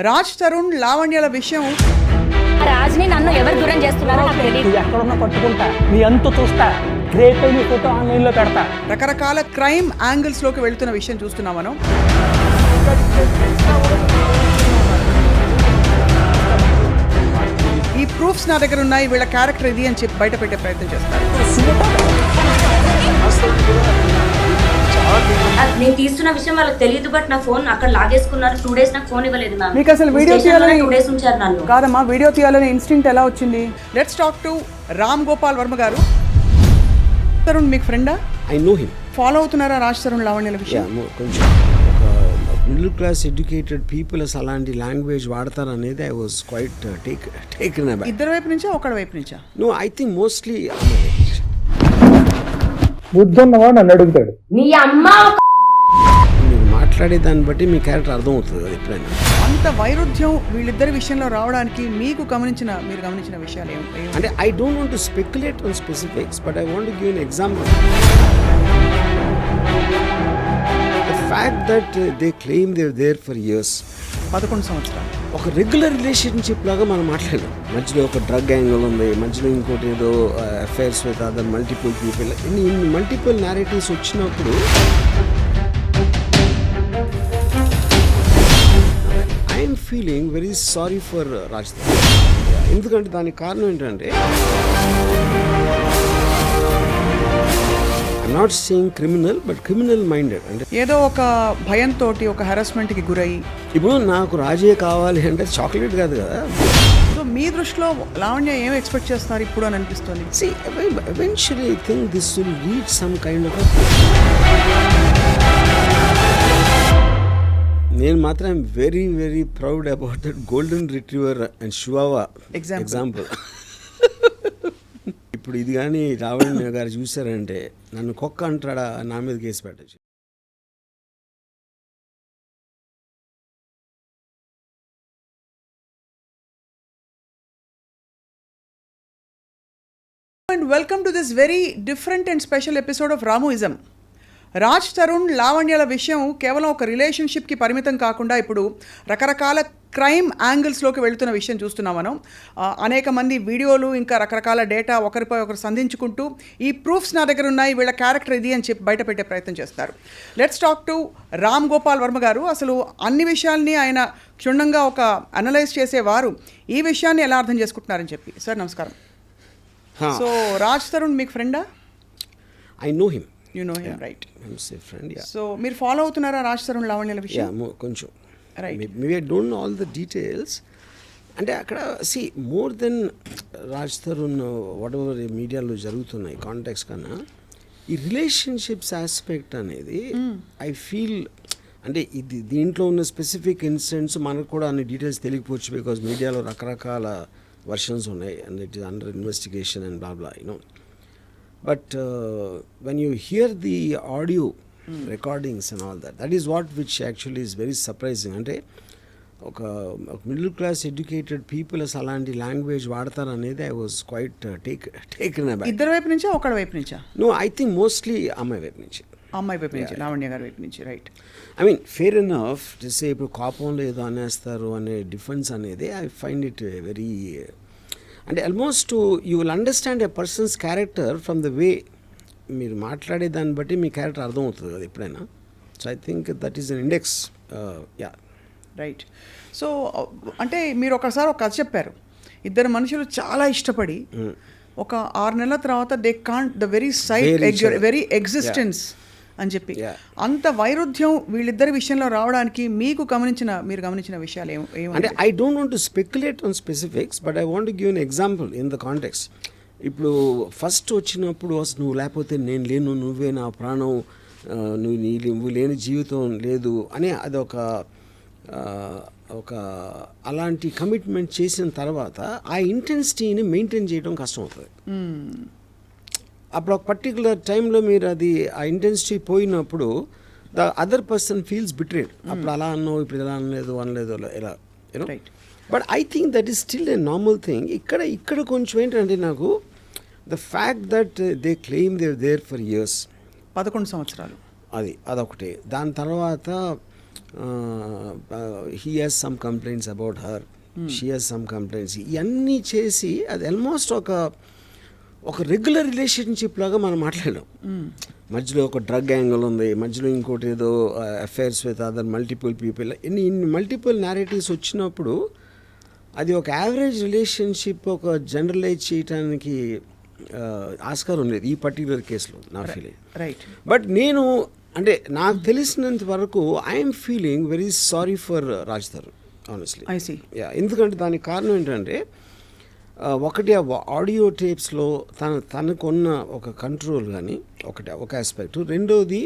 రాజ్ తరుణ్ లావణ్యల విషయం రాజ్ని నన్ను ఎవరు దూరం చేస్తున్నారో నాకు తెలియదు. ఎక్కడున్నా పట్టుకుంటా నీ అంతు చూస్తా రేపే నీ ఫోటో ఆన్లైన్లో పెడతా. రకరకాల క్రైమ్ యాంగిల్స్ లోకి వెళ్తున్న విషయం చూస్తున్నాం మనం. ఈ ప్రూఫ్స్ నా దగ్గర ఉన్నాయి, వీళ్ళ క్యారెక్టర్ ఇది అని చెప్పి బయట పెట్టే ప్రయత్నం చేస్తారు. నేను తీస్తున్న విషయం వాళ్ళకి తెలియదు, బట్ నా ఫోన్ అక్కడ లాగేసుకున్నారు. 2 days నాకు ఫోన్ ఇవ్వలేదు మ్యామ్. మీకు అసలు వీడియో తీయాలని 2 days ఉంచారు నన్ను. కాదమ్మా, వీడియో తీయాలని ఇన్స్టింక్ట్ ఎలా వచ్చింది? Let's talk to Ram Gopal Varma గారు. తరుణ్ మీకు ఫ్రెండా? I know him. ఫాలో అవుతున్నారా రాజ్ తరుణ్ లావణ్యల విషయం? కొంచెం మిడిల్ క్లాస్ ఎడ్యుకేటెడ్ పీపుల్ అసలు అలాంటి లాంగ్వేజ్ వాడతారు అనేది I was quite taken about. ఇద్దరు వైపు నుంచా ఒకడి వైపు నుంచా? నో, ఐ థింక్ మోస్ట్లీ బుద్ధున్నవాడు నన్ను అడుగుతాడు. నీ అమ్మ మీరు మాట్లాడే దాన్ని బట్టి మీ క్యారెక్టర్ అర్థమవుతుంది కదా ఎప్పుడైనా. అంత వైరుధ్యం వీళ్ళిద్దరి విషయంలో రావడానికి మీరు గమనించిన విషయాలు ఏమి? అంటే I don't want to speculate on specifics, but I want to give an example. The fact that they claim they there for years, 11 సంవత్సరాలు ఒక రెగ్యులర్ రిలేషన్షిప్ లాగా మనం మాట్లాడలేం. మధ్యలో ఒక డ్రగ్ యాంగిల్ ఉంది, మధ్యలో ఇంకోటి ఏదో affairs with other multiple people, ఇన్ని మల్టిపుల్ నారేటివ్స్ వచ్చినప్పుడు I'm feeling very sorry for Raj. ఎందుకంటే దానికి కారణం ఏంటంటే I'm not saying criminal, but criminal minded. అంటే ఏదో ఒక భయంతో ఒక హెరాస్మెంట్కి గురయ్యి, ఇప్పుడు నాకు రాజే కావాలి అంటే చాక్లెట్ కాదు కదా. సో మీ దృష్టిలో లావణ్య ఏం ఎక్స్పెక్ట్ చేస్తున్నారు ఇప్పుడు అని అనిపిస్తుంది? See, eventually I think this will reach some kind of నేను మాత్రం very very proud about that golden retriever and chihuahua example. ఇప్పుడు ఇది కానీ లావణ్య గారు చూసారంటే నన్ను కుక్క అంటాడా, నా మీద కేసు పెట్టచ్చు. And welcome to this very different and special episode of Ramuism. Raj Tarun లావణ్యల విషయం కేవలం ఒక రిలేషన్షిప్కి పరిమితం కాకుండా ఇప్పుడు రకరకాల క్రైమ్ యాంగిల్స్లోకి వెళుతున్న విషయం చూస్తున్నాం మనం. అనేక మంది వీడియోలు, ఇంకా రకరకాల డేటా ఒకరిపై ఒకరు సంధించుకుంటూ ఈ ప్రూఫ్స్ నా దగ్గర ఉన్నాయి, వీళ్ళ క్యారెక్టర్ ఇది అని చెప్పి బయట పెట్టే ప్రయత్నం చేస్తారు. Let's talk to Ram Gopal Varma గారు. అసలు అన్ని విషయాల్ని ఆయన క్షుణ్ణంగా ఒక అనలైజ్ చేసేవారు. ఈ విషయాన్ని ఎలా అర్థం చేసుకుంటున్నారని చెప్పి. సార్ నమస్కారం. సో రాజ్ తరుణ్ మీకు ఫ్రెండా? I know him. You know him, right? Friend. So మీరు ఫాలో అవుతున్నారా రాజ్ తరుణ్ లావణ్యల విషయం? కొంచెం. Right. Maybe I don't know all the details. అంటే అక్కడ see more than Raj Tarun whatever మీడియాలో జరుగుతున్నాయి కాంటాక్ట్స్ కన్నా ఈ రిలేషన్షిప్స్ ఆస్పెక్ట్ అనేది ఐ ఫీల్ అంటే ఇది దీంట్లో ఉన్న స్పెసిఫిక్ ఇన్సిడెంట్స్ మనకు కూడా అన్ని డీటెయిల్స్ తెలియకపోవచ్చు, బికాజ్ మీడియాలో రకరకాల వర్షన్స్ ఉన్నాయి and it is under investigation and blah blah you know. But when you here the audio recordings and all that is what which actually is very surprising. అంటే ఒక middle class educated people అసలు అలాంటి language వాడతారు అనేది I was quite taken about. ఇద్దరు వైపు నుంచా ఒకడి వైపు నుంచా? నో, ఐ థింక్ మోస్ట్లీ అమ్మాయి వైపు నుంచి. అమ్మాయి వైపు నుంచి, లావణ్య గారి వైపు నుంచి, right? I mean fair enough just ఇప్పుడు కోపంలో ఏదో అనేస్తారు అనే డిఫెన్స్ అనేది ఐ ఫైండ్ ఇట్ వెరీ అంటే almost you will understand a persons character from the way మీరు మాట్లాడే దాన్ని బట్టి మీ క్యారెక్టర్ అర్థమవుతుంది కదా ఎప్పుడైనా. So I think that is an index. Yeah, right. So అంటే మీరు ఒకసారి ఒక కథ చెప్పారు. ఇద్దరు మనుషులు చాలా ఇష్టపడి ఒక 6 నెలల తర్వాత they can't the very sight very existence అని చెప్పి, అంత వైరుధ్యం వీళ్ళిద్దరి విషయంలో రావడానికి మీరు గమనించిన విషయాలు ఏమి? అంటే I don't want to speculate on specifics, but I want to give an example in the context. ఇప్పుడు ఫస్ట్ వచ్చినప్పుడు అసలు నువ్వు లేకపోతే నేను లేను, నువ్వే నా ప్రాణం, నువ్వు లేని జీవితం లేదు అని అదొక అలాంటి కమిట్మెంట్ చేసిన తర్వాత ఆ ఇంటెన్సిటీని మెయింటైన్ చేయడం కష్టం అవుతుంది. అప్పుడు ఒక పర్టికులర్ టైంలో మీరు అది ఆ ఇంటెన్సిటీ పోయినప్పుడు the other person feels betrayed. అప్పుడు అలా అన్నావు, ఇప్పుడు ఇలా అనలేదు ఇలా you know. But I think that is still a normal thing. ఇక్కడ కొంచెం ఏంటంటే నాకు the fact that they claim there for years, 11 సంవత్సరాలు, అదొకటి. దాని తర్వాత he has some complaints about her, she has some complaints, ఇవన్నీ చేసి అది ఆల్మోస్ట్ ఒక రెగ్యులర్ రిలేషన్షిప్ లాగా మనం మాట్లాడాం. మధ్యలో ఒక డ్రగ్ యాంగిల్ ఉంది, మధ్యలో ఇంకోటి ఏదో affairs with other multiple people, ఇన్ని మల్టిపుల్ నేరేటివ్స్ వచ్చినప్పుడు అది ఒక యావరేజ్ రిలేషన్షిప్ ఒక జనరలైజ్ చేయడానికి ఆస్కారం లేదు ఈ పర్టికులర్ కేసులో నా ఫీలింగ్. రైట్. బట్ నేను అంటే నాకు తెలిసినంత వరకు I'm feeling very sorry for Raj Tarun honestly. I see. ఎందుకంటే దానికి కారణం ఏంటంటే ఒకటి ఆ ఆడియో టేప్స్లో తనకున్న ఒక కంట్రోల్ కానీ ఒక ఆస్పెక్ట్, రెండోది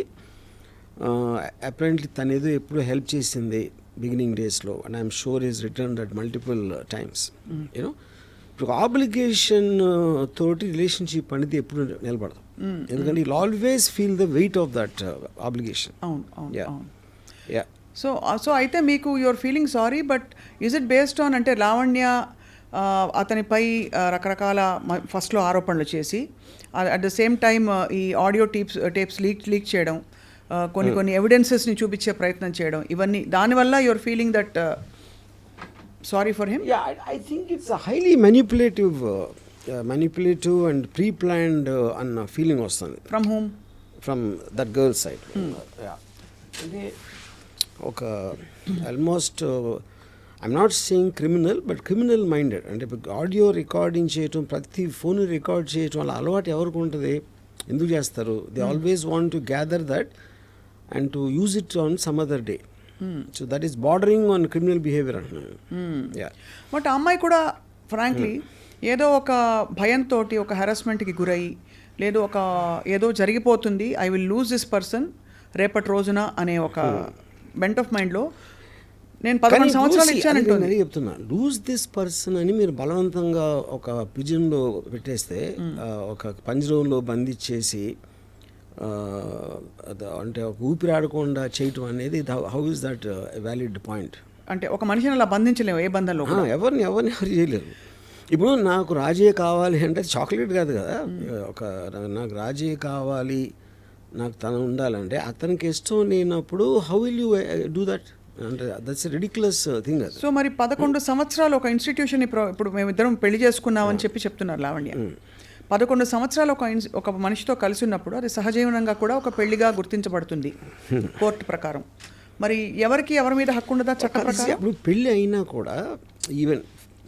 అప్రెంట్లీ తను ఏదో ఎప్పుడు హెల్ప్ చేసింది బిగినింగ్ డేస్లో, and I'm sure is return that multiple times. You know ఇప్పుడు ఆబ్లిగేషన్ తోటి రిలేషన్షిప్ అనేది ఎప్పుడు నిలబడదు, ఎందుకంటే you always feel the weight of that obligation. అవును అవును Yeah. అవును. యా సో అయితే మీకు your feeling sorry, but is it based on అంటే లావణ్య అతనిపై రకరకాల ఫస్ట్లో ఆరోపణలు చేసి అట్ ద సేమ్ టైమ్ ఈ ఆడియో టేప్స్ లీక్ చేయడం, కొన్ని ఎవిడెన్సెస్ని చూపించే ప్రయత్నం చేయడం, ఇవన్నీ దానివల్ల your feeling that sorry for him? I think it's a highly manipulative and pre-planned అన్న ఫీలింగ్ వస్తుంది from whom? From that girl side. అంటే ఒక almost I'm not saying criminal, but criminal minded. అంటే ఆడియో రికార్డింగ్ చేయటం, ప్రతి phone record చేయటం అలా అలవాటు ఎవరికి ఉంటుంది, ఎందుకు చేస్తారు? They always want to gather that and to use it on some other day. So that is bordering on criminal behaviour అంటున్నాను. బట్ ఆ అమ్మాయి కూడా ఫ్రాంక్లీ ఏదో ఒక భయంతో ఒక హెరాస్మెంట్కి గురయ్యి, లేదు ఏదో జరిగిపోతుంది, I will lose this person రేపటి రోజున అనే ఒక బెంట్ ఆఫ్ మైండ్లో నేను 11 సంవత్సరాలు ఇచ్చానంటే చెప్తున్నా. లూజ్ దిస్ పర్సన్ అని మీరు బలవంతంగా ఒక పిజన్లో పెట్టేస్తే, ఒక పంజరంలో బంధించేసి అంటే ఒక ఊపిరి ఆడకుండా చేయటం అనేది how is that valid point? అంటే ఒక మనిషిని అలా బంధించలేము ఏ బంధంలో, ఎవరు చేయలేరు. ఇప్పుడు నాకు రాజే కావాలి అంటే చాక్లెట్ కాదు కదా, నాకు రాజే కావాలి, నాకు తను ఉండాలంటే అతనికి ఇష్టం లేనప్పుడు how will you do that? అంటే దట్స్ రిడిక్యులస్ థింగ్ అది. సో మరి 11 సంవత్సరాలు ఒక ఇన్స్టిట్యూషన్ ఇప్పుడు మేమిద్దరం పెళ్లి చేసుకున్నామని చెప్తున్నారు లావణ్య. 11 సంవత్సరాలు ఒక మనిషితో కలిసి ఉన్నప్పుడు అది సహజీవనంగా కూడా ఒక పెళ్లిగా గుర్తించబడుతుంది కోర్టు ప్రకారం. మరి ఎవరి మీద హక్కు ఉండదా చట్ట ప్రకారం? ఇప్పుడు పెళ్ళి అయినా కూడా ఈవెన్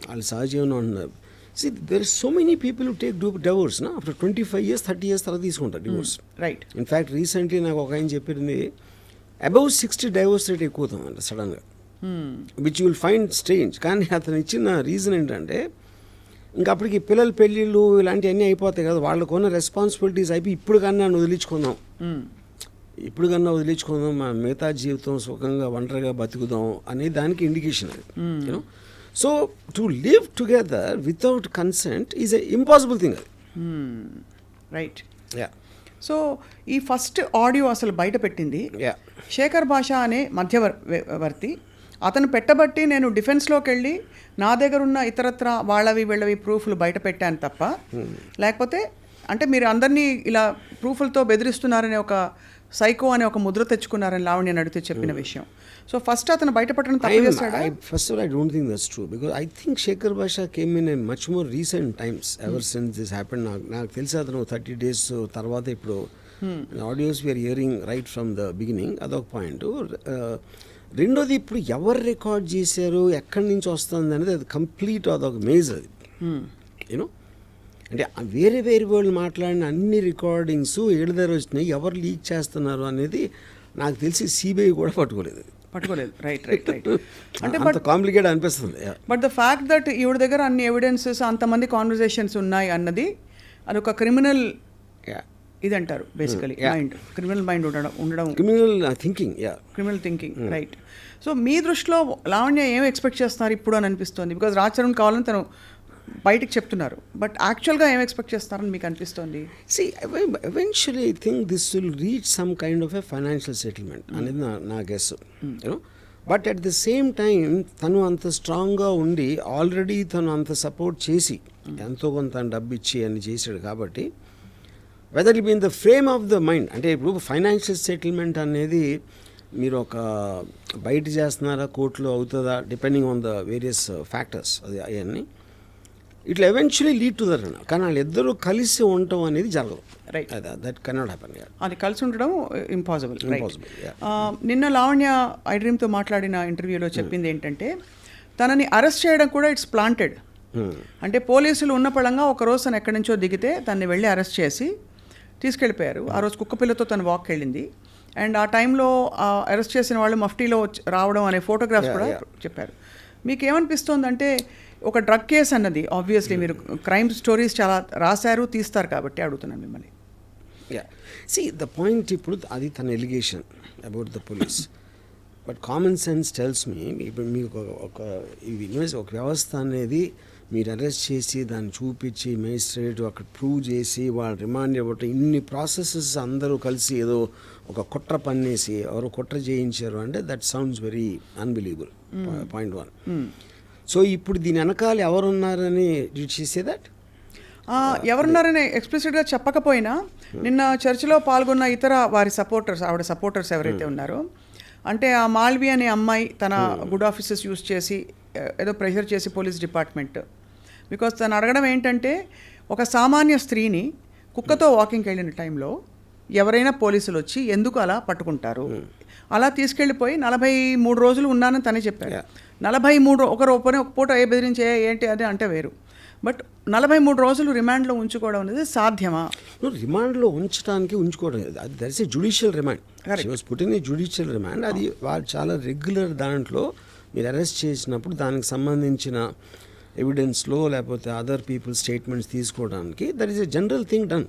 వాళ్ళు సహజీవనం ఉన్నారు. See, there are so many people who take divorce after 25 years, 30 years తర్వాత తీసుకుంటారు డివోర్స్. రైట్. ఇన్ఫ్యాక్ట్ రీసెంట్లీ నాకు ఒక ఆయన చెప్పింది అబౌవ్ 60 డైవోర్స్ రేట్ ఎక్కువ అవుతుందంట సడన్గా, which you will find strange. కానీ అతను ఇచ్చిన రీజన్ ఏంటంటే ఇంకా అప్పటికి పిల్లల పెళ్ళిళ్ళు ఇలాంటివన్నీ అయిపోతాయి కదా, వాళ్ళకున్న రెస్పాన్సిబిలిటీస్ అయిపోయి ఇప్పుడు కన్నా వదిలించుకుందాం, మా మిగతా జీవితం సుఖంగా ఒంటరిగా బతుకుదాం అనే దానికి ఇండికేషన్ అది. You know, so to live together without consent is a impossible thing అది. రైట్. యా. సో ఈ ఫస్ట్ ఆడియో అసలు బయట పెట్టింది శేఖర్ భాష అనే మధ్యవర్తి. అతను పెట్టబట్టి నేను డిఫెన్స్లోకి వెళ్ళి నా దగ్గర ఉన్న ఇతరత్ర వీళ్ళవి ప్రూఫ్లు బయట పెట్టాను తప్ప, లేకపోతే అంటే మీరు అందరినీ ఇలా ప్రూఫ్లతో బెదిరిస్తున్నారనే ఒక సైకో అనే ఒక ముద్ర తెచ్చుకున్నారని లావణ్య నడితే చెప్పిన విషయం. సో ఫస్ట్ అతను బయటపడడం తప్పు చేస్తాడా? First of all, I don't think that's true, because I think Shekhar Basha came in a much more recent times ever since this happened. నాకు తెలిసి అతను 30 days తర్వాత ఇప్పుడు audios we're hearing right from the beginning. అదొక point. రెండోది, ఇప్పుడు ఎవరు record చేశారు, ఎక్కడి నుంచి వస్తుంది అనేది అది కంప్లీట్ అదొక మేజ్ అది. యూనో, అంటే వేరే వాళ్ళు మాట్లాడిన అన్ని రికార్డింగ్స్ ఏడు దగ్గర వచ్చినాయి, ఎవరు లీక్ చేస్తున్నారు అనేది నాకు తెలిసి సిబిఐ కూడా పట్టుకోలేదు. రైట్. అంటే బట్ కాంప్లికేట్ అనిపిస్తుంది. బట్ ద ఫ్యాక్ట్ దట్ ఈవిడ దగ్గర అన్ని ఎవిడెన్సెస్, అంతమంది కాన్వర్జేషన్స్ ఉన్నాయి అన్నది అది ఒక క్రిమినల్ ఇది అంటారు బేసికలీ. క్రిమినల్ మైండ్ ఉండడం క్రిమినల్ థింకింగ్. రైట్. సో మీ దృష్టిలో లావణ్య ఏం ఎక్స్పెక్ట్ చేస్తున్నారు ఇప్పుడు అని అనిపిస్తుంది? బికాజ్ రాజ్ తరుణ్ కావాలని తను బయటికి చెప్తున్నారు, బట్ యాక్చువల్గా ఏం ఎక్స్పెక్ట్ చేస్తారని మీకు అనిపిస్తుంది? See, eventually I think this will reach some kind of a financial settlement అనేది నా guess. You know, but at the same time తను అంత స్ట్రాంగ్గా ఉండి ఆల్రెడీ తను అంత సపోర్ట్ చేసి ఎంతో కొంత డబ్బు ఇచ్చి అని చేశాడు కాబట్టి, whether it be in the frame of the mind, అంటే ఇప్పుడు ఫైనాన్షియల్ సెటిల్మెంట్ అనేది మీరు ఒక బయట చేస్తున్నారా కోర్టులో అవుతుందా depending on the various factors అది అవన్నీ ఇట్లా ఎవెన్చువలీ లీడ్ టు దట్ కానీ వాళ్ళిద్దరూ కలిసి ఉండటం అనేది జరగదు. Right, that cannot happen. అది కలిసి ఉండడం ఇంపాసిబుల్. Impossible, నిన్న లావణ్య ఐ డ్రీమ్తో మాట్లాడిన ఇంటర్వ్యూలో చెప్పింది ఏంటంటే తనని అరెస్ట్ చేయడం కూడా ఇట్స్ ప్లాంటెడ్. అంటే పోలీసులు ఉన్న పళంగా ఒకరోజు తను ఎక్కడి నుంచో దిగితే తనని వెళ్ళి అరెస్ట్ చేసి తీసుకెళ్ళిపోయారు. ఆ రోజు కుక్కపిల్లతో తను వాక్ వెళ్ళింది. అండ్ ఆ టైంలో అరెస్ట్ చేసిన వాళ్ళు మఫ్టీలో రావడం అనే ఫోటోగ్రాఫ్స్ కూడా చెప్పారు. మీకు ఏమనిపిస్తోందంటే ఒక డ్రగ్ కేసు అన్నది ఆబ్వియస్లీ మీరు క్రైమ్ స్టోరీస్ చాలా రాశారు తీస్తారు కాబట్టి అడుగుతున్నాను మిమ్మల్ని. సి ద పాయింట్ ఇప్పుడు అది తన allegation about the police, but common sense tells me ఇప్పుడు మీకు ఒక వ్యవస్థ అనేది మీరు అరెస్ట్ చేసి దాన్ని చూపించి మేజిస్ట్రేట్ అక్కడ ప్రూవ్ చేసి వాళ్ళు రిమాండ్ ఇవ్వటం ఇన్ని ప్రాసెసెస్ అందరూ కలిసి ఏదో ఒక కుట్ర పన్నేసి ఎవరో కుట్ర చేయించారు అంటే that sounds very unbelievable. Point 1. So ఇప్పుడు దీని వెనకాల ఎవరున్నారని చేసే దట్ ఎవరున్నారని ఎక్స్ప్లిసిట్గా చెప్పకపోయినా నిన్న చర్చలో పాల్గొన్న ఇతర వారి సపోర్టర్స్ ఆవిడ సపోర్టర్స్ ఎవరైతే ఉన్నారో అంటే ఆ మాల్వి అనే అమ్మాయి తన గుడ్ ఆఫీసెస్ యూస్ చేసి ఏదో ప్రెషర్ చేసి పోలీస్ డిపార్ట్మెంట్ బికాస్ తను అడగడం ఏంటంటే ఒక సామాన్య స్త్రీని కుక్కతో వాకింగ్కి వెళ్ళిన టైంలో ఎవరైనా పోలీసులు వచ్చి ఎందుకు అలా పట్టుకుంటారు, అలా తీసుకెళ్ళిపోయి 43 రోజులు ఉన్నానని తనే చెప్పారు. 43 ఒక పూట ఏ బెదిరించే ఏంటి అది అంటే వేరు, బట్ 43 రోజులు రిమాండ్లో ఉంచుకోవడం అనేది సాధ్యమా? రిమాండ్లో ఉంచుకోవడం అది that is a judicial remand. She was put in a judicial remand. అది వాళ్ళు చాలా రెగ్యులర్ దాంట్లో మీరు అరెస్ట్ చేసినప్పుడు దానికి సంబంధించిన ఎవిడెన్స్లో లేకపోతే అదర్ పీపుల్ స్టేట్మెంట్స్ తీసుకోవడానికి that is a general thing done.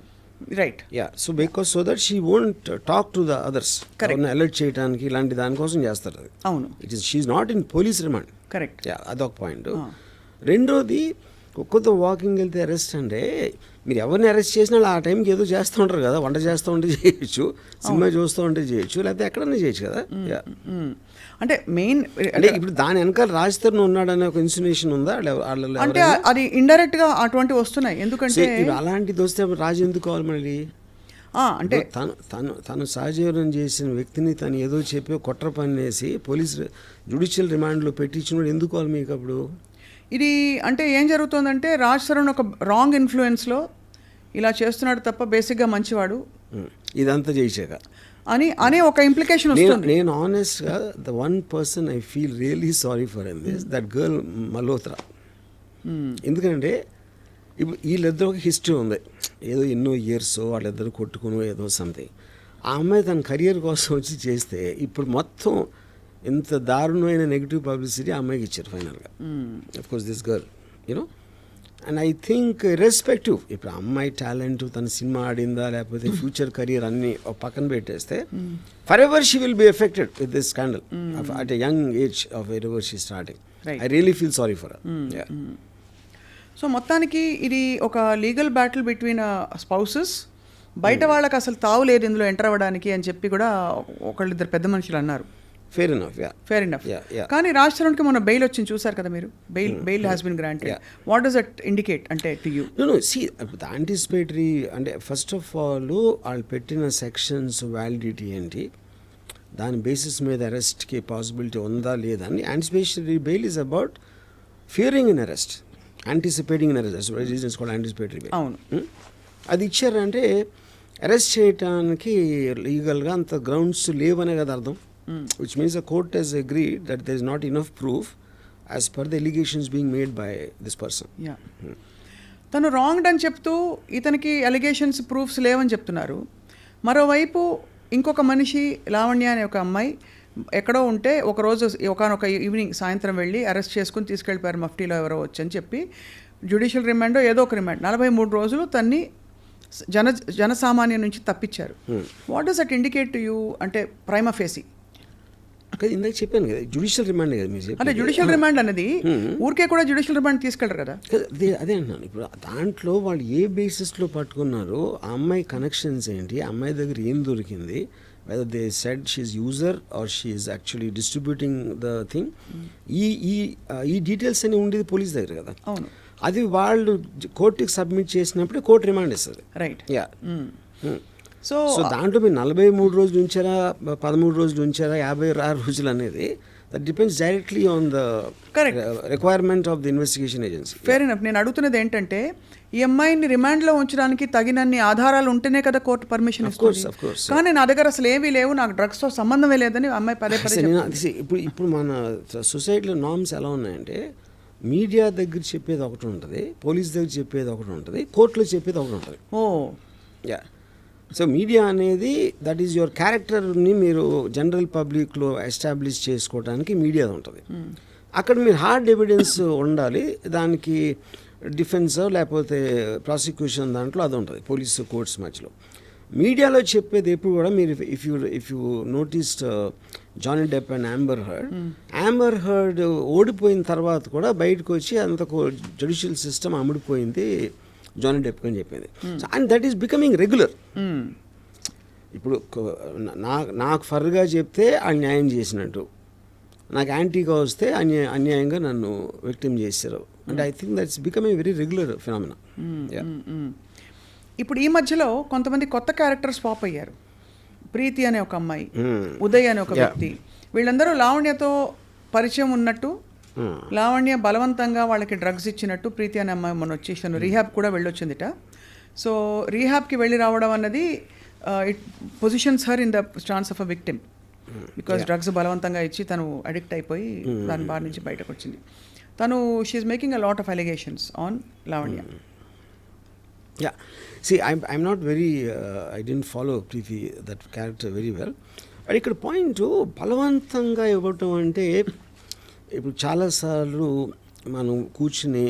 Right, so because so that she won't talk to the others alert చేయడానికి ఇలాంటి దానికోసం చేస్తారు అది. అవును, it is she's not in police remand. Correct, అదొక పాయింట్. రెండోది కుక్కతో వాకింగ్ వెళ్తే అరెస్ట్ అంటే మీరు ఎవరిని అరెస్ట్ చేసినా ఆ టైంకి ఏదో చేస్తూ ఉంటారు కదా, వంట చేస్తూ ఉంటే చేయొచ్చు, సినిమా చూస్తూ ఉంటే చేయొచ్చు, లేకపోతే ఎక్కడన్నా చేయొచ్చు కదా. అంటే మెయిన్ అంటే ఇప్పుడు దాని వెనకాల రాజ్ తరుణ్ ఉన్నాడనే ఒక ఇన్సినేషన్ ఉందా? అంటే అది ఇండైరెక్ట్ గా అటువంటివి వస్తున్నాయి. ఎందుకంటే అలాంటిది వస్తే రాజు ఎందుకు కావాలి మళ్ళీ? అంటే తను సహజీవనం చేసిన వ్యక్తిని తను ఏదో చెప్పి కుట్ర పన్నేసి పోలీస్ జ్యుడిషియల్ రిమాండ్లో పెట్టించినప్పుడు ఎందుకు కావాలి మీకు అప్పుడు? ఇది అంటే ఏం జరుగుతుందంటే రాజ్ తరుణ్ ఒక రాంగ్ ఇన్ఫ్లుయెన్స్లో ఇలా చేస్తున్నాడు తప్ప బేసిక్గా మంచివాడు ఇదంతా చేసాక అనే ఒక ఇంప్లికేషన్ వస్తుంది. నేను ఆనెస్ట్గా the one person I feel really sorry for in this that girl Malhotra. ఎందుకంటే ఇప్పుడు వీళ్ళిద్దరు ఒక హిస్టరీ ఉంది, ఏదో ఎన్నో ఇయర్స్ వాళ్ళిద్దరు కొట్టుకుని ఏదో సంథింగ్. ఆ అమ్మాయి తన కెరియర్ కోసం వచ్చి చేస్తే ఇప్పుడు మొత్తం ఇంత దారుణమైన నెగిటివ్ పబ్లిసిటీ ఆ అమ్మాయికి ఇచ్చారు ఫైనల్గా. Of course this girl you know and I think respective ఇప్పుడు అమ్మాయి టాలెంట్ తన సినిమా ఆడిందా లేకపోతే ఫ్యూచర్ కెరియర్ అన్ని పక్కన పెట్టేస్తే for ever she will be affected with this scandal at a young age of ever she starting. I really feel sorry for her. So మొత్తానికి ఇది ఒక లీగల్ బ్యాటిల్ బిట్వీన్ స్పౌసెస్. బయట వాళ్ళకి అసలు తావు లేదు ఇందులో ఎంటర్ అవ్వడానికి అని చెప్పి కూడా ఒకళ్ళిద్దరు పెద్ద మనుషులు అన్నారు. Fair enough. కానీ రాజ్ తరుణ్కి మొన్న బెయిల్ వచ్చింది చూసారు కదా మీరు, bail has been granted. What does that indicate అంటే to you? No see anticipatory అంటే ఫస్ట్ ఆఫ్ ఆల్ వాళ్ళు పెట్టిన సెక్షన్స్ వ్యాలిడిటీ ఏంటి, దాని బేసిస్ మీద అరెస్ట్కి పాసిబిలిటీ ఉందా లేదా అని. Anticipatory bail is about Fearing in arrest, anticipating in arrest, reasons కూడా యాంటిసిపేటరీ బెయిల్. అవును, అది ఇచ్చారంటే అరెస్ట్ చేయడానికి లీగల్గా అంత గ్రౌండ్స్ లేవనే కదా అర్థం. Which means the court has agreed that there is not enough proof as per the allegations being made by this person. తను రాంగ్డ్ అని చెప్తూ ఇతనికి అలిగేషన్స్ ప్రూఫ్స్ లేవని చెప్తున్నారు. మరోవైపు ఇంకొక మనిషి లావణ్య అనే ఒక అమ్మాయి ఎక్కడో ఉంటే ఒకరోజు ఒకనొక ఈవినింగ్ సాయంత్రం వెళ్ళి అరెస్ట్ చేసుకుని తీసుకెళ్ళిపోయారు మఫ్టీలో ఎవరో వచ్చని చెప్పి జ్యుడిషియల్ రిమాండో ఏదో ఒక రిమాండ్ 43 రోజులు తన్ని జనసామాన్యం నుంచి తప్పించారు. What does that indicate to you అంటే ప్రైమా ఫేసి? ఇందాక చెప్పాను కదా జ్యుడిషియల్ రిమాండ్ కదా మీరు. అంటే జ్యుడిషియల్ రిమాండ్ అనేది ఊరికే కూడా జ్యుడిషియల్ రిమాండ్ తీసుకెళ్ళరు కదా. అదే అంటున్నాను. ఇప్పుడు దాంట్లో వాళ్ళు ఏ బేసిస్లో పట్టుకున్నారో ఆ అమ్మాయి కనెక్షన్స్ ఏంటి, ఆ అమ్మాయి దగ్గర ఏం దొరికింది, whether they said she's user or she's actually distributing the thing, ఈ డీటెయిల్స్ అని ఉండేది పోలీస్ దగ్గర కదా. అవును, అది వాళ్ళు కోర్టుకి సబ్మిట్ చేసినప్పుడే కోర్టు రిమాండ్ ఇస్తుంది. రైట్. సో సో దాంట్లో మీరు 43 రోజులు ఉంచారా, 13 రోజులు ఉంచారా, 56 రోజులు అనేది that depends directly on the Correct. Requirement of the investigation agency. Fair enough. నేను అడుగుతున్నది ఏంటంటే ఈ అమ్మాయిని రిమాండ్లో ఉంచడానికి తగినన్ని ఆధారాలు ఉంటేనే కదా కోర్టు పర్మిషన్ ఇస్తుంది. of course. కానీ నా దగ్గర అసలు ఏమీ లేవు, నాకు డ్రగ్స్తో సంబంధమే లేదని అమ్మాయి పదే పదే చెప్తుంది. ఇప్పుడు మన సొసైటీలో నార్మ్స్ ఎలా ఉన్నాయంటే మీడియా దగ్గర చెప్పేది ఒకటి ఉంటుంది, పోలీస్ దగ్గర చెప్పేది ఒకటి ఉంటుంది, కోర్టులో చెప్పేది ఒకటి ఉంటుంది. ఓ యా. సో మీడియా అనేది దట్ ఈజ్ యువర్ క్యారెక్టర్ని మీరు జనరల్ పబ్లిక్లో ఎస్టాబ్లిష్ చేసుకోవడానికి మీడియా ఉంటుంది. అక్కడ మీరు హార్డ్ ఎవిడెన్స్ ఉండాలి, దానికి డిఫెన్స్ లేకపోతే ప్రాసిక్యూషన్ దాంట్లో అది ఉంటుంది పోలీసు కోర్ట్స్ మధ్యలో. మీడియాలో చెప్పేది ఎప్పుడు కూడా మీరు if you noticed Johnny Depp and Amber Heard ఓడిపోయిన తర్వాత కూడా బయటకు వచ్చి అంత జ్యుడిషియల్ సిస్టమ్ అమ్ముడిపోయింది జానీ డెప్ అని చెప్పింది. And that is becoming regular. ఇప్పుడు నాకు ఫర్గా చెప్తే ఆ న్యాయం చేసినట్టు, నాకు యాంటీగా వస్తే అన్యాయంగా నన్ను విక్టిమ్ చేశారు. And I think that's becoming very regular phenomena. ఇప్పుడు ఈ మధ్యలో కొంతమంది కొత్త క్యారెక్టర్స్ పాప్ అయ్యారు. ప్రీతి అనే ఒక అమ్మాయి, ఉదయ్ అనే ఒక వ్యక్తి, వీళ్ళందరూ లావణ్యతో పరిచయం ఉన్నట్టు, లావణ్య బలవంతంగా వాళ్ళకి డ్రగ్స్ ఇచ్చినట్టు ప్రీతి అనే అమ్మాయి మొన్న వచ్చేసాను రీహాబ్ కూడా వెళ్ళొచ్చిందిట. సో రీహాబ్కి వెళ్ళి రావడం అన్నది it positions her in the stance of a victim, because drugs బలవంతంగా ఇచ్చి తను అడిక్ట్ అయిపోయి దాని బారి నుంచి బయటకు వచ్చింది. తను she is making a lot of allegations on Lavanya. Yeah. See, I'm not very, I didn't follow Preeti, that character very well. But ఇక్కడ పాయింట్ బలవంతంగా ఇవ్వటం అంటే ఇప్పుడు చాలాసార్లు మనం కూర్చుని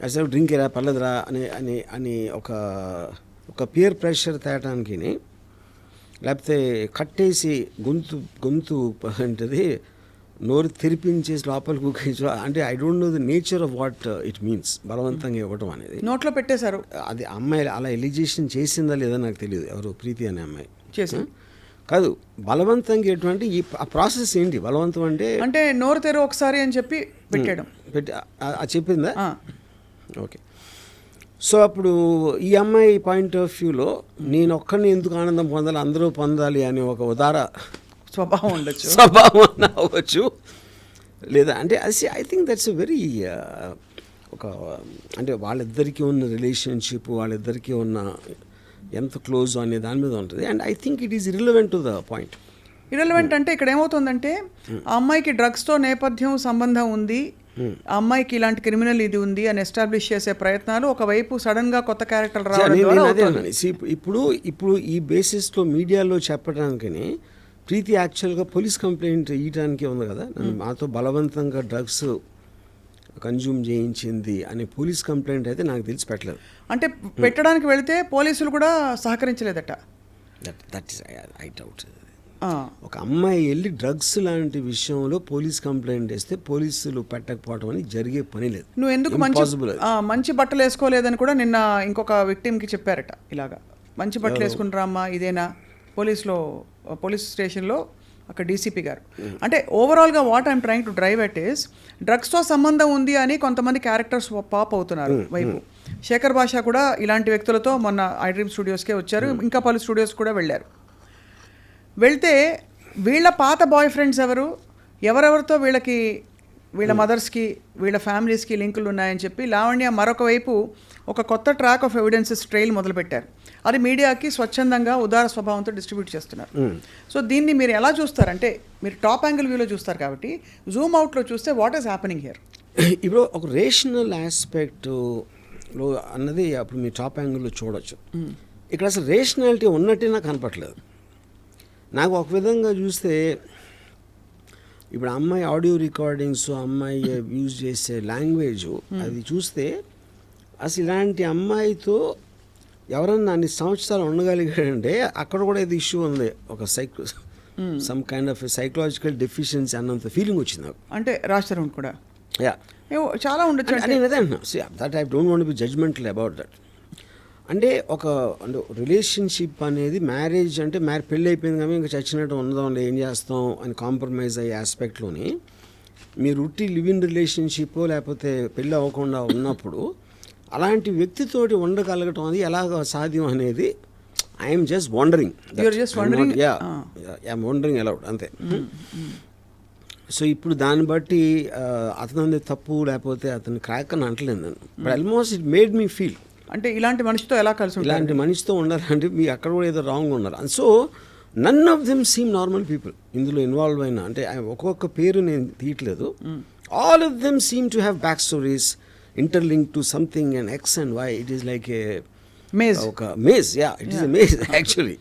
అసలు డ్రింక్ ఎలా పర్లేదురా అని ఒక పియర్ ప్రెషర్ తేయటానికి, లేకపోతే కట్టేసి గొంతు ఏంటది నోరు తెరిపించేసి లోపలికి కూర్చో అంటే I don't know the nature of what it means బలవంతంగా ఇవ్వటం అనేది. నోట్లో పెట్టేశారు. అది అమ్మాయి అలా ఎలిగేషన్ చేసిందా లేదా నాకు తెలియదు, ఎవరు ప్రీతి అనే అమ్మాయి చేసి కాదు. బలవంతంగా ఎటువంటి ఆ ప్రాసెస్ ఏంటి? బలవంతం అంటే నోరు తెరు ఒకసారి అని చెప్పి పెట్టేయడం. పెట్టి చెప్పిందా? ఓకే. సో అప్పుడు ఈ అమ్మాయి పాయింట్ ఆఫ్ వ్యూలో నేను ఒక్కడిని ఎందుకు ఆనందం పొందాలి, అందరూ పొందాలి అని ఒక ఉదార స్వభావం ఉండొచ్చు, స్వభావం అవ్వచ్చు. లేదా అంటే అది ఐ థింక్ దట్స్ వెరీ ఒక అంటే వాళ్ళిద్దరికీ ఉన్న రిలేషన్షిప్, వాళ్ళిద్దరికీ ఉన్న ఎంత క్లోజ్ అనే దాని మీద ఉంటుంది. And I think it is irrelevant to the point. Irrelevant అంటే ఇక్కడ ఏమవుతుందంటే ఆ అమ్మాయికి డ్రగ్స్తో నేపథ్యం సంబంధం ఉంది, ఆ అమ్మాయికి ఇలాంటి క్రిమినల్ ఇది ఉంది అని ఎస్టాబ్లిష్ చేసే ప్రయత్నాలు ఒకవైపు సడన్గా కొత్త క్యారెక్టర్ రావడం ద్వారా అవుతుంది. ఇప్పుడు ఈ బేసిస్లో మీడియాలో చెప్పడానికని ప్రీతి యాక్చువల్గా పోలీస్ కంప్లైంట్ ఇవ్వడానికి ఉంది కదా, మాతో బలవంతంగా డ్రగ్స్ కన్జ్యూమ్ చేయించింది అనే పోలీస్ కంప్లైంట్ అయితే నాకు తెలిసి పెట్టలేదు. అంటే పెట్టడానికి వెళితే పోలీసులు కూడా సహకరించలేదట. That is I doubt. ఒక అమ్మాయి వెళ్ళి డ్రగ్స్ లాంటి విషయంలో పోలీస్ కంప్లైంట్ వేస్తే పోలీసులు పెట్టకపోవడం అని జరిగే పని లేదు. నువ్వు ఎందుకు మంచి బట్టలు వేసుకోలేదని కూడా నిన్న ఇంకొక విక్టిమ్కి చెప్పారట. ఇలాగా మంచి బట్టలు వేసుకుని అమ్మా ఇదేనా పోలీస్ స్టేషన్లో అక్కడ డీసీపీ గారు. అంటే ఓవరాల్గా what I'm trying to drive at is డ్రగ్స్తో సంబంధం ఉంది అని కొంతమంది క్యారెక్టర్స్ పాప్ అవుతున్నారు వైపు. శేఖర్ భాష కూడా ఇలాంటి వ్యక్తులతో మొన్న ఐ డ్రీమ్ స్టూడియోస్కే వచ్చారు, ఇంకా పలు స్టూడియోస్ కూడా వెళ్ళారు. వెళ్తే వీళ్ళ పాత బాయ్ ఫ్రెండ్స్ ఎవరెవరితో వీళ్ళ మదర్స్కి వీళ్ళ ఫ్యామిలీస్కి లింకులు ఉన్నాయని చెప్పి లావణ్య మరొక వైపు ఒక కొత్త ట్రాక్ ఆఫ్ ఎవిడెన్సెస్ ట్రైల్ మొదలుపెట్టారు. అది మీడియాకి స్వచ్ఛందంగా ఉదార స్వభావంతో డిస్ట్రిబ్యూట్ చేస్తున్నారు. సో దీన్ని మీరు ఎలా చూస్తారంటే మీరు టాప్ యాంగిల్ వ్యూలో చూస్తారు కాబట్టి జూమ్ అవుట్లో చూస్తే వాట్ ఈస్ హ్యాపెనింగ్ హియర్? ఇప్పుడు ఒక రేషనల్ ఆస్పెక్ట్లో అన్నది అప్పుడు మీ టాప్ యాంగిల్లో చూడొచ్చు. ఇక్కడ అసలు రేషనాలిటీ ఉన్నట్టే నాకు కనపట్లేదు. నాకు ఒక విధంగా చూస్తే ఇప్పుడు అమ్మాయి ఆడియో రికార్డింగ్స్, అమ్మాయి యూజ్ చేసే లాంగ్వేజ్ అది చూస్తే అసలు ఇలాంటి అమ్మాయితో ఎవరన్నా అన్ని సంవత్సరాలు ఉండగలిగాడంటే అక్కడ కూడా ఇది ఇష్యూ ఉంది, ఒక some kind of psychological deficiency అన్నంత ఫీలింగ్ వచ్చింది నాకు. అంటే రాజ్ తరుణ్ కూడా చాలా ఉండొచ్చు. That I don't want be judgemental about that. అంటే రిలేషన్షిప్ అనేది మ్యారేజ్ అంటే పెళ్ళి అయిపోయింది కానీ ఇంకా చచ్చినట్టు ఉందాం ఏం చేస్తాం అని కాంప్రమైజ్ అయ్యే ఆస్పెక్ట్లోని మీరు ఉట్టి లివ్ ఇన్ రిలేషన్షిప్ లేకపోతే పెళ్ళి అవ్వకుండా ఉన్నప్పుడు అలాంటి వ్యక్తితోటి ఉండగలగటం అది ఎలాగ సాధ్యం అనేది I'm just wondering. You're just wondering? I'm wondering allowed అంతే. సో ఇప్పుడు దాన్ని బట్టి అతను తప్పు లేకపోతే అతను క్రాక్ అని అంటలేదు నేను, but almost it made me feel అంటే ఇలాంటి మనిషితో ఎలా కలిసి ఉంటారు? ఇలాంటి మనిషితో ఉండాలంటే మీ అక్కడ కూడా ఏదో రాంగ్ ఉన్నారు. And so none of them seem normal people ఇందులో ఇన్వాల్వ్ అయినా, అంటే ఒక్కొక్క పేరు నేను తీయట్లేదు. All of them seem to have back stories interlink to something and X and Y. It is like a ఒక maze. It is a maze actually.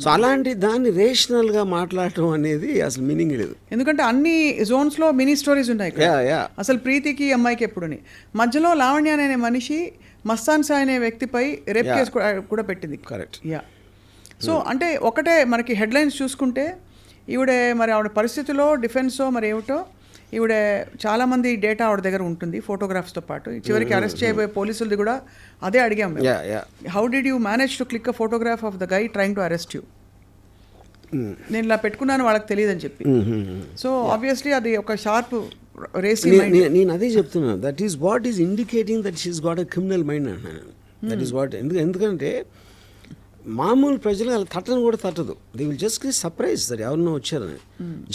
So అలాంటి దాన్ని రేషనల్గా మాట్లాడటం అనేది అసలు మీనింగ్ లేదు. ఎందుకంటే అన్ని జోన్స్లో మినీ స్టోరీస్ ఉన్నాయి ఇక్కడ. అసలు ప్రీతికి అమ్మాయికి ఎప్పుడుని మధ్యలో లావణ్య అనే మనిషి మస్తాన్ సాయి అనే వ్యక్తిపై రేప్ కేసు కూడా పెట్టింది. కరెక్ట్. సో అంటే ఒకటే మనకి హెడ్లైన్స్ చూసుకుంటే ఆవిడ పరిస్థితిలో డిఫెన్సో మరి ఏమిటో ఈవిడ చాలామంది డేటా ఆవిడ దగ్గర ఉంటుంది ఫోటోగ్రాఫ్స్తో పాటు. చివరికి అరెస్ట్ చేయబోయే పోలీసులది కూడా అదే అడిగాం. How did you manage to click a photograph of the guy trying to arrest you? నేను ఇలా పెట్టుకున్నాను వాళ్ళకి తెలియదని చెప్పి. సో ఆబ్వియస్లీ అది ఒక షార్ప్ రేసింగ్. నేను అదే చెప్తున్నాను, that is what is indicating that she's got a criminal mind అంటున్నాను. That is what. ఎందుకంటే మామూలు ప్రజలు అలా తట్టను కూడా తట్టదు. They will just get surprise that ఎవరినో వచ్చారని.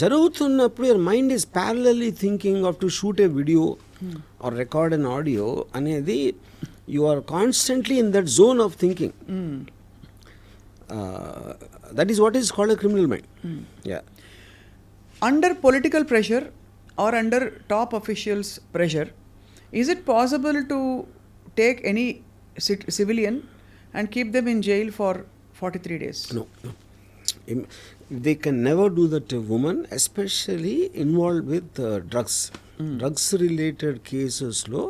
జరుగుతున్నప్పుడు your mind is parallelly thinking of to shoot a video or record an audio అనేది you are constantly in that zone of thinking. That is what is called a criminal mind. Under political pressure are under top officials pressure, is it possible to take any civilian and keep them in jail for 43 days? No. They can never do that to women, especially involved with drugs. Drugs related cases లో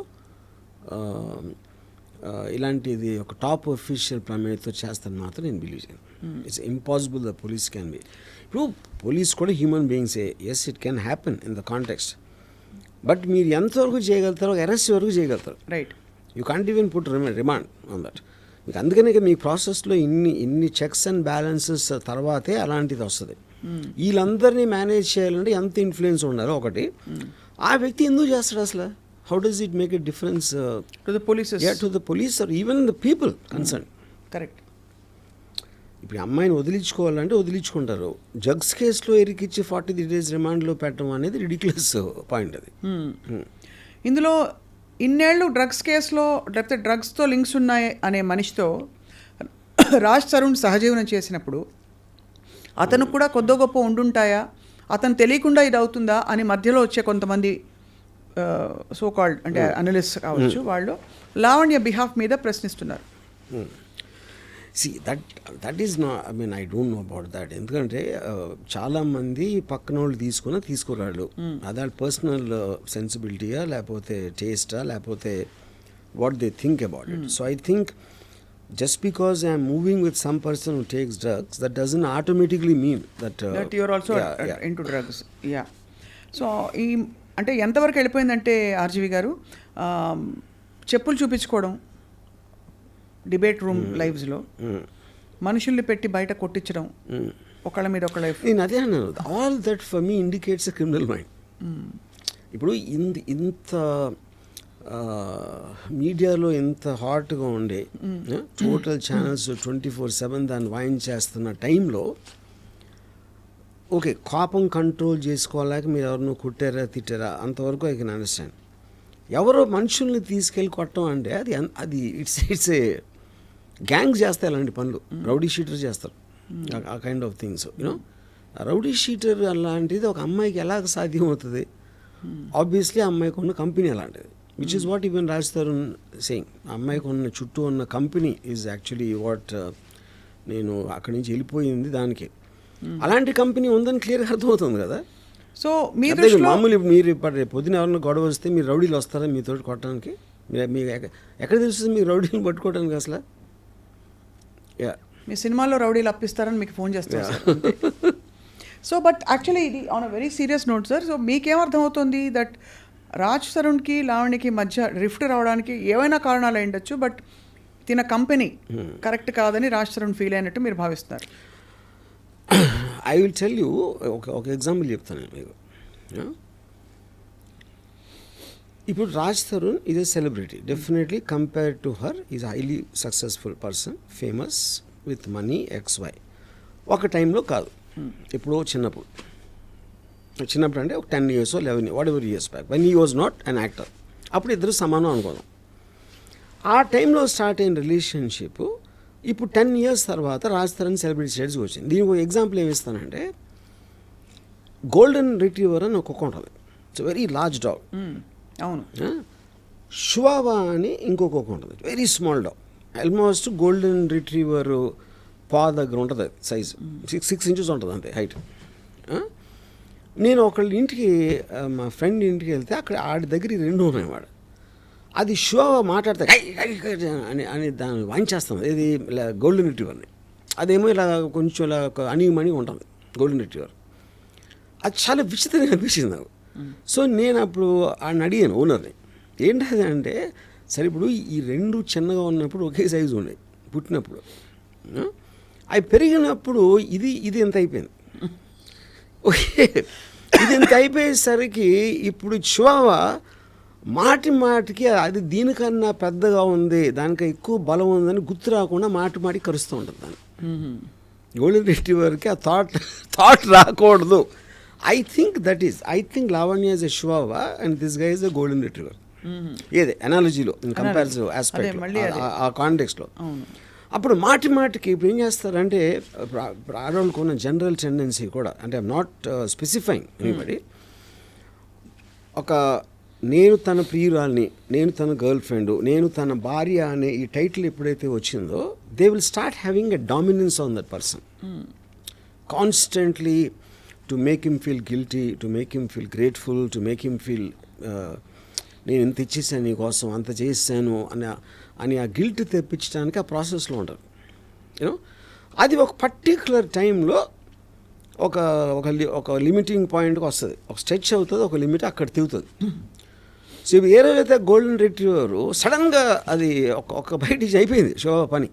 ఇలాంటిది ఒక top official ప్రమేయంతో చేస్తాను మాత్రం నేను believe చేయను. It's impossible the police can be. ఇప్పుడు police కూడా human బీయింగ్సే. Yes, it can happen in the context, but మీరు ఎంతవరకు చేయగలుగుతారో అరెస్ట్ వరకు చేయగలుగుతారు. Right. You can't even put remand on that. మీకు అందుకనే మీ ప్రాసెస్లో ఇన్ని చెక్స్ అండ్ బ్యాలెన్సెస్ తర్వాతే అలాంటిది వస్తుంది. వీళ్ళందరినీ మేనేజ్ చేయాలంటే ఎంత ఇన్ఫ్లుయెన్స్ ఉండాలో ఒకటి. ఆ వ్యక్తి ఎందుకు చేస్తాడు అసలు? How does it make a difference to the police or even the people concern? Correct. ఇప్పుడు అమ్మాయిని వదిలించుకోవాలంటే వదిలించుకుంటారు. డ్రగ్స్ కేసులో ఇరికిచ్చి 43 days రిమాండ్లో పెట్టడం అనేది రిడిక్యులస్ పాయింట్ అది. ఇందులో ఇన్నేళ్ళు డ్రగ్స్ కేసులో లేకపోతే డ్రగ్స్తో లింక్స్ ఉన్నాయి అనే మనిషితో రాజ్ తరుణ్ సహజీవనం చేసినప్పుడు అతను కూడా కొద్దో గొప్ప ఉండుంటాయా, అతను తెలియకుండా ఇది అవుతుందా అని మధ్యలో వచ్చే కొంతమంది సో కాల్డ్ అంటే అనలిస్ట్ కావచ్చు, వాళ్ళు లావణ్య బిహాఫ్ మీద ప్రశ్నిస్తున్నారు. See, that is not, I mean, I don't know about that. ఎందుకంటే చాలామంది పక్కన వాళ్ళు తీసుకురాళ్ళు. అదే పర్సనల్ సెన్సిబిలిటీయా లేకపోతే టేస్టా లేకపోతే what they think about it. So I think just because I am moving with some person who takes drugs, that doesn't automatically mean that you are also into drugs. So ఈ అంటే ఎంతవరకు వెళ్ళిపోయిందంటే RGV గారు చెప్పులు చూపించుకోవడం debate room లైవ్స్లో, మనుషుల్ని పెట్టి బయట కొట్టించడం, ఒకళ్ళ మీద ఒకళ్ళ. నేను అదే అన్నాను, all that for me indicates a criminal mind. ఇప్పుడు ఇంత మీడియాలో ఎంత హాట్గా ఉండే టోటల్ ఛానల్స్ 24/7 దాన్ని వాయిన్ చేస్తున్న టైంలో ఓకే కోపం కంట్రోల్ చేసుకోలేక మీరు ఎవరినో కుట్టారా తిట్టారా అంతవరకు ఐ కెన్ అండర్స్టాండ్. ఎవరో మనుషుల్ని తీసుకెళ్ళి కొట్టడం అంటే అది ఇట్స్ ఏ గ్యాంగ్స్ చేస్తాయి అలాంటి పనులు. రౌడీ షీటర్ చేస్తారు ఆ kind of things. You know rowdy sheeter అలాంటిది ఒక అమ్మాయికి ఎలాగ సాధ్యం అవుతుంది? ఆబ్వియస్లీ ఆ అమ్మాయికి ఉన్న కంపెనీ అలాంటిది, which is what even Raj Tarun saying. ఆ అమ్మాయికి ఉన్న చుట్టూ ఉన్న కంపెనీ ఈజ్ యాక్చువల్లీ వాట్ నేను అక్కడి నుంచి వెళ్ళిపోయింది దానికి. అలాంటి కంపెనీ ఉందని క్లియర్గా అర్థమవుతుంది కదా. సో మామూలు మీరు పొద్దున ఎవరైనా గొడవ వస్తే మీరు రౌడీలు వస్తారా మీతో కొట్టడానికి? మీకు ఎక్కడ తెలుస్తుంది మీకు రౌడీలు పట్టుకోవడానికి అసలు? మీ సినిమాలో రౌడీలు అప్పిస్తారని మీకు ఫోన్ చేస్తారు. సో బట్ యాక్చువల్లీ ఇది on a very serious note sir. So మీకేమర్థమవుతుంది దట్ రాజ్ తరుణ్కి లావణ్యకి మధ్య రిఫ్ట్ రావడానికి ఏవైనా కారణాలు అయి ఉండొచ్చు, బట్ తిన కంపెనీ కరెక్ట్ కాదని రాజ్ తరుణ్ ఫీల్ అయినట్టు మీరు భావిస్తున్నారు? ఐ విల్ టెల్ యూ ఒక ఎగ్జాంపుల్ చెప్తాను మీకు. ఇప్పుడు Raj Tarun is a celebrity, definitely compared to her is highly successful person, famous, with money XY ఒక టైంలో కాదు, ఎప్పుడో చిన్నప్పుడు అంటే ఒక 10 years 11 what ever years back when he was not an actor. అప్పుడు ఇద్దరు సమానం అనుకోదాం. ఆ టైంలో స్టార్ట్ అయిన రిలేషన్షిప్ ఇప్పుడు 10 years తర్వాత రాజ్ తరుణ్ సెలబ్రిటీ స్టేట్స్కి వచ్చింది. దీనికి ఒక ఎగ్జాంపుల్ ఏమి ఇస్తానంటే, గోల్డెన్ రిట్రీవర్ అని ఒక కుక్క ఉంటుంది. It's very large dog. అవును. షువావా అని ఇంకొక కుక్క ఉంటుంది, very small dog. Almost golden retriever పా దగ్గర ఉంటుంది సైజు, 6 inches ఉంటుంది అంతే హైట్. నేను ఒకళ్ళ ఇంటికి, మా ఫ్రెండ్ ఇంటికి వెళ్తే అక్కడ ఆడి దగ్గర ఈ 2 ఉన్నాయి. వాడు అది షువావా మాట్లాడితే అని దాన్ని వాయించేస్తాం. ఇది ఇలా గోల్డెన్ రిట్రీవర్ని, అదేమో ఇలా కొంచెం ఇలా అణిగిమణి ఉంటుంది గోల్డెన్ రిట్రీవర్. అది చాలా విచిత్రంగా అనిపించింది నాకు. సో నేను అప్పుడు ఆయన అడిగాను ఓనర్ని, ఏంటది అంటే, సరే ఇప్పుడు ఈ 2 చిన్నగా ఉన్నప్పుడు ఒకే సైజు ఉండేవి పుట్టినప్పుడు, అవి పెరిగినప్పుడు ఇది ఎంత అయిపోయింది. ఓకే, ఇది ఎంత అయిపోయేసరికి ఇప్పుడు చివావా మాటికి అది దీనికన్నా పెద్దగా ఉంది, దానికి ఎక్కువ బలం ఉందని గుర్తు రాకుండా మాటి కరుస్తూ ఉంటుంది దాన్ని. గోల్డెన్ రిట్రీవర్కి ఆ థాట్ రాకూడదు. I think Lavanya is a Chihuahua and this guy is a golden retriever. ఏదే అనాలజీలో ఇన్ కంపారిటివ్ ఆస్పెక్ట్ ఆ కాంటెక్స్ట్లో. అప్పుడు మాటికి ఇప్పుడు ఏం చేస్తారంటే, ఆడవాళ్ళకు ఉన్న జనరల్ టెండెన్సీ కూడా, అంటే ఐఎమ్ నాట్ స్పెసిఫైయింగ్ ఎనీబడి, ఒక నేను తన ప్రియురాల్ని, నేను తన గర్ల్ ఫ్రెండ్, నేను తన భార్య అనే ఈ టైటిల్ ఎప్పుడైతే వచ్చిందో, they will start having a dominance on that person constantly, to make him feel guilty, to make him feel grateful, to make him feel నేను ఇంత ఇచ్చేసాను నీకోసం, అంత చేసాను అని ఆ గిల్ట్ తెప్పించడానికి ఆ ప్రాసెస్లో ఉంటారు. యూనో, అది ఒక పర్టిక్యులర్ టైంలో ఒక లిమిటింగ్ పాయింట్కి వస్తుంది, ఒక స్ట్రెచ్ అవుతుంది, ఒక లిమిట్ అక్కడ తిరుగుతుంది. సో ఇవి ఏ రోజైతే గోల్డెన్ రిట్రీవర్ సడన్గా అది ఒక బయటికి అయిపోయింది షో పని.